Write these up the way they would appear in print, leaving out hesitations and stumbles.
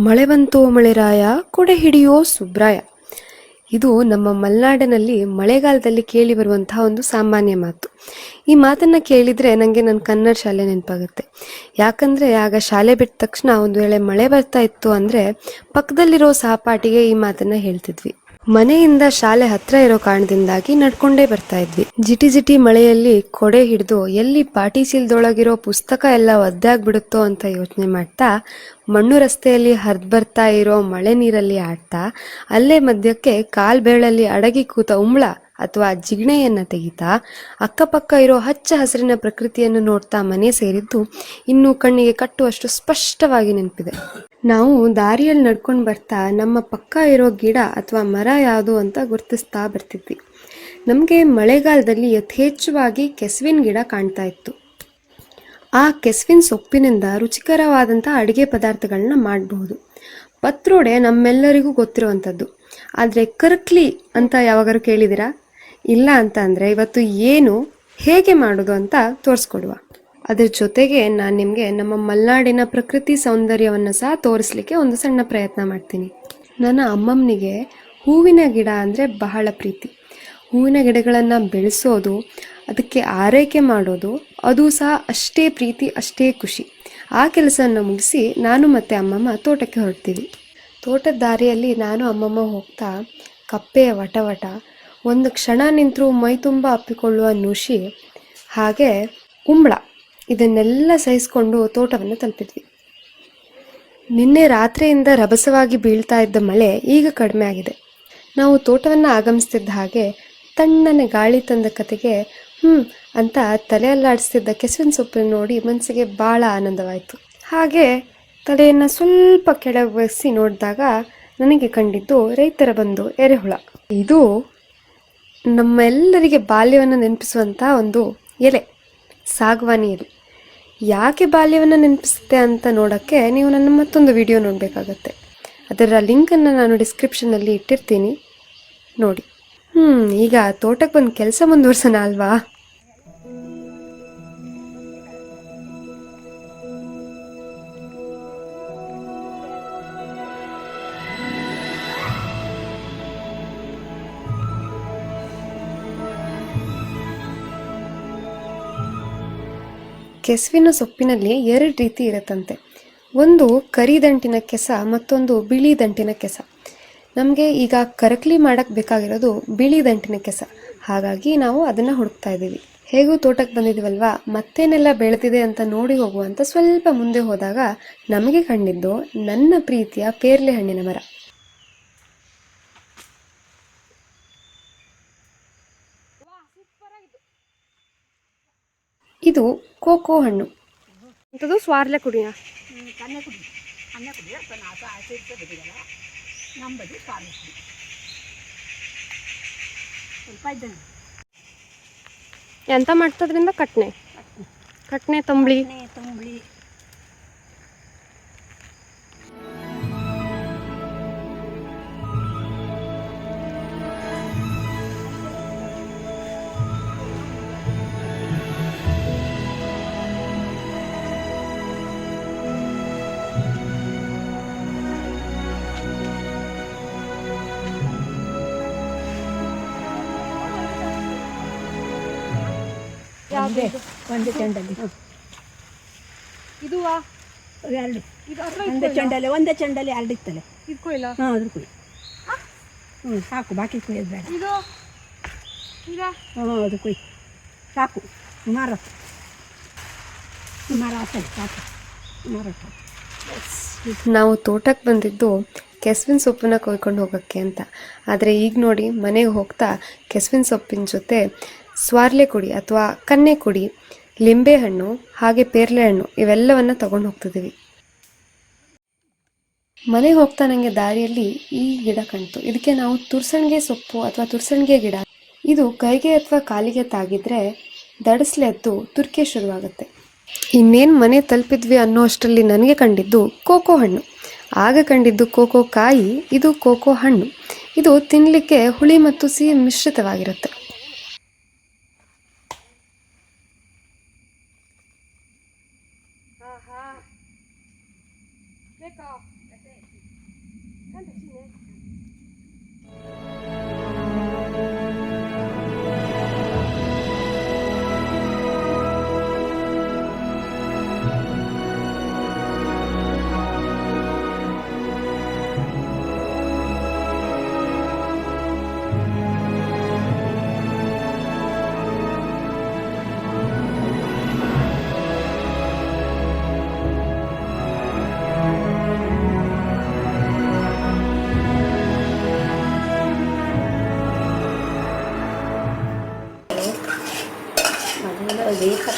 ಮಳೆ ಬಂತು ಮಳೆರಾಯ ಕೊಡೆ ಹಿಡಿಯೋ ಸುಬ್ರಾಯ. ಇದು ನಮ್ಮ ಮಲೆನಾಡಿನಲ್ಲಿ ಮಳೆಗಾಲದಲ್ಲಿ ಕೇಳಿ ಬರುವಂತಹ ಒಂದು ಸಾಮಾನ್ಯ ಮಾತು. ಈ ಮಾತನ್ನ ಕೇಳಿದ್ರೆ ನನಗೆ ನನ್ನ ಕನ್ನಡ ಶಾಲೆ ನೆನಪಾಗುತ್ತೆ. ಯಾಕಂದ್ರೆ ಆಗ ಶಾಲೆ ಬಿಟ್ಟ ತಕ್ಷಣ ಒಂದು ವೇಳೆ ಮಳೆ ಬರ್ತಾ ಇತ್ತು ಅಂದ್ರೆ ಪಕ್ಕದಲ್ಲಿರೋ ಸಹಪಾಠಿಗೆ ಈ ಮಾತನ್ನ ಹೇಳ್ತಿದ್ವಿ. ಮನೆಯಿಂದ ಶಾಲೆ ಹತ್ರ ಇರೋ ಕಾರಣದಿಂದಾಗಿ ನಡ್ಕೊಂಡೇ ಬರ್ತಾ ಇದ್ವಿ. ಜಿಟಿ ಜಿಟಿ ಮಳೆಯಲ್ಲಿ ಕೊಡೆ ಹಿಡಿದು ಎಲ್ಲಿ ಪಾಟಿ ಚೀಲದೊಳಗಿರೋ ಪುಸ್ತಕ ಎಲ್ಲ ಒದ್ದಾಗ್ಬಿಡುತ್ತೋ ಅಂತ ಯೋಚನೆ ಮಾಡ್ತಾ ಮಣ್ಣು ರಸ್ತೆಯಲ್ಲಿ ಹರಿದು ಬರ್ತಾ ಇರೋ ಮಳೆ ನೀರಲ್ಲಿ ಆಡ್ತಾ ಅಲ್ಲೇ ಮಧ್ಯಕ್ಕೆ ಕಾಲ್ ಬೆರಳಲ್ಲಿ ಅಡಗಿ ಕೂತ ಉಂಬಳ ಅಥವಾ ಜಿಗಣೆಯನ್ನ ತೆಗಿತಾ ಅಕ್ಕಪಕ್ಕ ಇರೋ ಹಚ್ಚ ಹಸಿರಿನ ಪ್ರಕೃತಿಯನ್ನು ನೋಡ್ತಾ ಮನೆ ಸೇರಿದ್ದು ಇನ್ನು ಕಣ್ಣಿಗೆ ಕಟ್ಟುವಷ್ಟು ಸ್ಪಷ್ಟವಾಗಿ ನೆನಪಿದೆ. ನಾವು ದಾರಿಯಲ್ಲಿ ನಡ್ಕೊಂಡು ಬರ್ತಾ ನಮ್ಮ ಪಕ್ಕ ಇರೋ ಗಿಡ ಅಥವಾ ಮರ ಯಾವುದು ಅಂತ ಗುರ್ತಿಸ್ತಾ ಬರ್ತಿದ್ವಿ. ನಮಗೆ ಮಳೆಗಾಲದಲ್ಲಿ ಯಥೇಚ್ಛವಾಗಿ ಕೆಸುವಿನ ಗಿಡ ಕಾಣ್ತಾ ಇತ್ತು. ಆ ಕೆಸುವಿನ ಸೊಪ್ಪಿನಿಂದ ರುಚಿಕರವಾದಂಥ ಅಡುಗೆ ಪದಾರ್ಥಗಳನ್ನ ಮಾಡಬಹುದು. ಪತ್ರೋಡೆ ನಮ್ಮೆಲ್ಲರಿಗೂ ಗೊತ್ತಿರುವಂಥದ್ದು. ಆದರೆ ಕರ್ಕ್ಲಿ ಅಂತ ಯಾವಾಗಾರು ಕೇಳಿದಿರಾ? ಇಲ್ಲ ಅಂತ ಅಂದರೆ ಇವತ್ತು ಏನು ಹೇಗೆ ಮಾಡೋದು ಅಂತ ತೋರಿಸ್ಕೊಡುವ. ಅದ್ರ ಜೊತೆಗೆ ನಾನು ನಿಮಗೆ ನಮ್ಮ ಮಲೆನಾಡಿನ ಪ್ರಕೃತಿ ಸೌಂದರ್ಯವನ್ನು ಸಹ ತೋರಿಸ್ಲಿಕ್ಕೆ ಒಂದು ಸಣ್ಣ ಪ್ರಯತ್ನ ಮಾಡ್ತೀನಿ. ನನ್ನ ಅಮ್ಮಮ್ಮನಿಗೆ ಹೂವಿನ ಗಿಡ ಅಂದರೆ ಬಹಳ ಪ್ರೀತಿ. ಹೂವಿನ ಗಿಡಗಳನ್ನು ಬೆಳೆಸೋದು, ಅದಕ್ಕೆ ಆರೈಕೆ ಮಾಡೋದು, ಅದು ಸಹ ಅಷ್ಟೇ ಪ್ರೀತಿ, ಅಷ್ಟೇ ಖುಷಿ. ಆ ಕೆಲಸವನ್ನು ಮುಗಿಸಿ ನಾನು ಮತ್ತು ಅಮ್ಮಮ್ಮ ತೋಟಕ್ಕೆ ಹೊರಡ್ತೀವಿ. ತೋಟದ ದಾರಿಯಲ್ಲಿ ನಾನು ಅಮ್ಮಮ್ಮ ಹೋಗ್ತಾ ಕಪ್ಪೆಯ ವಟವಟ, ಒಂದು ಕ್ಷಣ ನಿಂತರೂ ಮೈ ತುಂಬ ಅಪ್ಪಿಕೊಳ್ಳುವ ನುಷಿ, ಹಾಗೆ ಉಂಬಳ, ಇದನ್ನೆಲ್ಲ ಸಹಿಸ್ಕೊಂಡು ತೋಟವನ್ನು ತಲುಪಿದ್ವಿ. ನಿನ್ನೆ ರಾತ್ರಿಯಿಂದ ರಭಸವಾಗಿ ಬೀಳ್ತಾ ಇದ್ದ ಮಳೆ ಈಗ ಕಡಿಮೆ ಆಗಿದೆ. ನಾವು ತೋಟವನ್ನು ಆಗಮಿಸ್ತಿದ್ದ ಹಾಗೆ ತಣ್ಣನೆ ಗಾಳಿ ತಂದ ಕತೆಗೆ ಅಂತ ತಲೆಯಲ್ಲಾಡಿಸ್ತಿದ್ದ ಕೆಸುವಿನ ಸೊಪ್ಪನ್ನು ನೋಡಿ ಮನಸ್ಸಿಗೆ ಭಾಳ ಆನಂದವಾಯಿತು. ಹಾಗೆ ತಲೆಯನ್ನು ಸ್ವಲ್ಪ ಕೆಳಗಿಸಿ ನೋಡಿದಾಗ ನನಗೆ ಕಂಡಿದ್ದು ರೈತರ ಬಂಧು ಎರೆಹುಳ. ಇದು ನಮ್ಮೆಲ್ಲರಿಗೆ ಬಾಲ್ಯವನ್ನು ನೆನಪಿಸುವಂಥ ಒಂದು ಎಲೆ, ಸಾಗವಾನಿ ಎಲೆ. ಯಾಕೆ ಬಾಲ್ಯವನ್ನು ನೆನಪಿಸುತ್ತೆ ಅಂತ ನೋಡೋಕ್ಕೆ ನೀವು ನನ್ನ ಮತ್ತೊಂದು ವಿಡಿಯೋ ನೋಡಬೇಕಾಗತ್ತೆ. ಅದರ ಲಿಂಕನ್ನು ನಾನು ಡಿಸ್ಕ್ರಿಪ್ಷನಲ್ಲಿ ಇಟ್ಟಿರ್ತೀನಿ, ನೋಡಿ. ಈಗ ತೋಟಕ್ಕೆ ಬಂದು ಕೆಲಸ ಮುಂದುವರ್ಸೋಣ ಅಲ್ವಾ? ಕೆಸುವಿನ ಸೊಪ್ಪಿನಲ್ಲಿ 2 ರೀತಿ ಇರುತ್ತಂತೆ. ಒಂದು ಕರಿ ದಂಟಿನ ಕೆಸ, ಮತ್ತೊಂದು ಬಿಳಿ ದಂಟಿನ ಕೆಸ. ನಮಗೆ ಈಗ ಕರಕ್ಲಿ ಮಾಡಕ್ಕೆ ಬೇಕಾಗಿರೋದು ಬಿಳಿ ದಂಟಿನ ಕೆಸ. ಹಾಗಾಗಿ ನಾವು ಅದನ್ನು ಹುಡುಕ್ತಾ ಇದ್ದೀವಿ. ಹೇಗೂ ತೋಟಕ್ಕೆ ಬಂದಿದ್ದೀವಲ್ವಾ, ಮತ್ತೇನೆಲ್ಲ ಬೆಳೆದಿದೆ ಅಂತ ನೋಡಿ ಹೋಗುವಂತ ಸ್ವಲ್ಪ ಮುಂದೆ ಹೋದಾಗ ನಮಗೆ ಕಂಡಿದ್ದು ನನ್ನ ಪ್ರೀತಿಯ ಪೇರ್ಲೆ ಹಣ್ಣಿನ ಮರ. ಇದು ಕೋಕೋ ಹಣ್ಣು. ಇಂಥದ್ದು ಸ್ವಾರ್ಲೆ ಕುಡಿಯ ಎಂತ ಮಾಡ್ತದ್ರಿಂದ ಕಟ್ನೆ ತಂಬಳಿ. ಒಂದು ಚೆಂಡಲ್ಲಿ ಇದು ಎರಡು, ಒಂದೇ ಚೆಂಡಲ್ಲಿ ಎರಡು ಇತ್ತಲೆ. ಅದ್ರ ಕುಯ್ ಸಾಕು, ಬಾಕಿ ಕುಯ್ಯೋದು ಬೇಡ. ಅದು ಕುಯ್ ಸಾಕು, ಸುಮಾರು ಸರಿ ಸಾಕು, ಸುಮಾರು ಸಾಕು. ನಾವು ತೋಟಕ್ಕೆ ಬಂದಿದ್ದು ಕೆಸುವಿನ ಸೊಪ್ಪನ್ನ ಕೊಯ್ಕೊಂಡು ಹೋಗೋಕ್ಕೆ ಅಂತ. ಆದರೆ ಈಗ ನೋಡಿ, ಮನೆಗೆ ಹೋಗ್ತಾ ಕೆಸುವಿನ ಸೊಪ್ಪಿನ ಜೊತೆ ಸ್ವಾರ್ಲೆ ಕುಡಿ ಅಥವಾ ಕನ್ನೆ ಕುಡಿ, ಲಿಂಬೆ ಹಣ್ಣು, ಹಾಗೆ ಪೇರ್ಲೆ ಹಣ್ಣು ಇವೆಲ್ಲವನ್ನ ತಗೊಂಡು ಹೋಗ್ತಿದ್ದೀವಿ. ಮನೆಗೆ ಹೋಗ್ತಾ ನನಗೆ ದಾರಿಯಲ್ಲಿ ಈ ಗಿಡ ಕಾಣ್ತು. ಇದಕ್ಕೆ ನಾವು ತುರ್ಸಣಿಗೆ ಸೊಪ್ಪು ಅಥವಾ ತುರ್ಸಣಿಗೆ ಗಿಡ. ಇದು ಕೈಗೆ ಅಥವಾ ಕಾಲಿಗೆ ತಾಗಿದ್ರೆ ದಡಸ್ಲೆ ಎದ್ದು ತುರ್ಕೆ ಶುರುವಾಗುತ್ತೆ. ಇನ್ನೇನು ಮನೆ ತಲುಪಿದ್ವಿ ಅನ್ನೋ ಅಷ್ಟರಲ್ಲಿ ನನಗೆ ಕಂಡಿದ್ದು ಕೋಕೋ ಹಣ್ಣು. ಆಗ ಕಂಡಿದ್ದು ಕೋಕೋ ಕಾಯಿ, ಇದು ಕೋಕೋ ಹಣ್ಣು. ಇದು ತಿನ್ನಲಿಕ್ಕೆ ಹುಳಿ ಮತ್ತು ಸಿಹಿ ಮಿಶ್ರಿತವಾಗಿರುತ್ತೆ.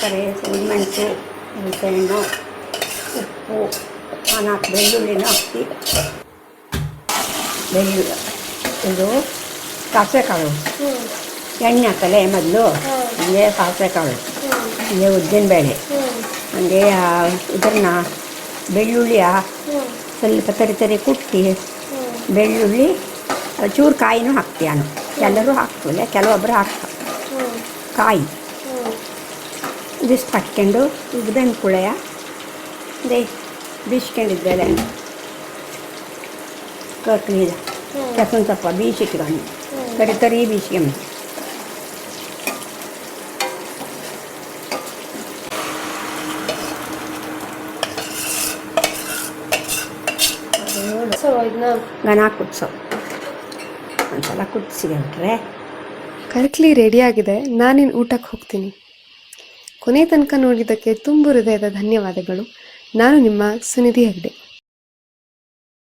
ಸಕ್ಕರೆ ಸಿಮೆಂಟು ಹುಣಸೆಹಣ್ಣು ಉಪ್ಪು 4 ಬೆಳ್ಳುಳ್ಳಿನ ಹಾಕಿ ಇದು ಸಾಸಿವೆಕಾಳು ಎಣ್ಣೆ ಹಾಕಲೆ ಮೊದಲು ಹಂಗೆ ಸಾಸಿವೆಕಾಳು ಹಂಗೆ ಉದ್ದಿನಬೇಳೆ ಹಂಗೆ ಇದನ್ನ ಬೆಳ್ಳುಳ್ಳಿಯ ಸ್ವಲ್ಪ ತರಿ ಕುಟ್ಟಿ ಬೆಳ್ಳುಳ್ಳಿ ಚೂರು ಕಾಯಿನೂ ಹಾಕ್ತೀವಿ ನಾನು ಎಲ್ಲರೂ ಹಾಕ್ತೀವಿ ಕೆಲವೊಬ್ಬರು ಹಾಕ್ತಾರೆ ಕಾಯಿ ಇದಿಷ್ಟು ಹಾಕ್ಕೊಂಡು ಉಗ್ದನ್ ಕುಳೆಯ ಅದೇ ಬೀಸ್ಕೊಂಡಿದ್ರಲ್ಲ ಕರ್ಕಲಿದ ಕೆಸನ್ ಸ್ವಲ್ಪ ಬೀಸಿಟ್ಕೊಂಡು ತರಿ ಬೀಸ್ಕೊಂಡು ಗನ ಕುದಿಸೋ ಒಂದ್ಸಲ ಕುದಿಸಿಕೊಂಡ್ರೆ ಕರ್ಕ್ಲಿ ರೆಡಿಯಾಗಿದೆ. ನಾನಿನ್ನು ಊಟಕ್ಕೆ ಹೋಗ್ತೀನಿ. ಕೊನೆ ತನಕ ನೋಡಿದ್ದಕ್ಕೆ ತುಂಬು ಹೃದಯದ ಧನ್ಯವಾದಗಳು. ನಾನು ನಿಮ್ಮ ಸುನಿಧಿ ಹೆಗ್ಡೆ.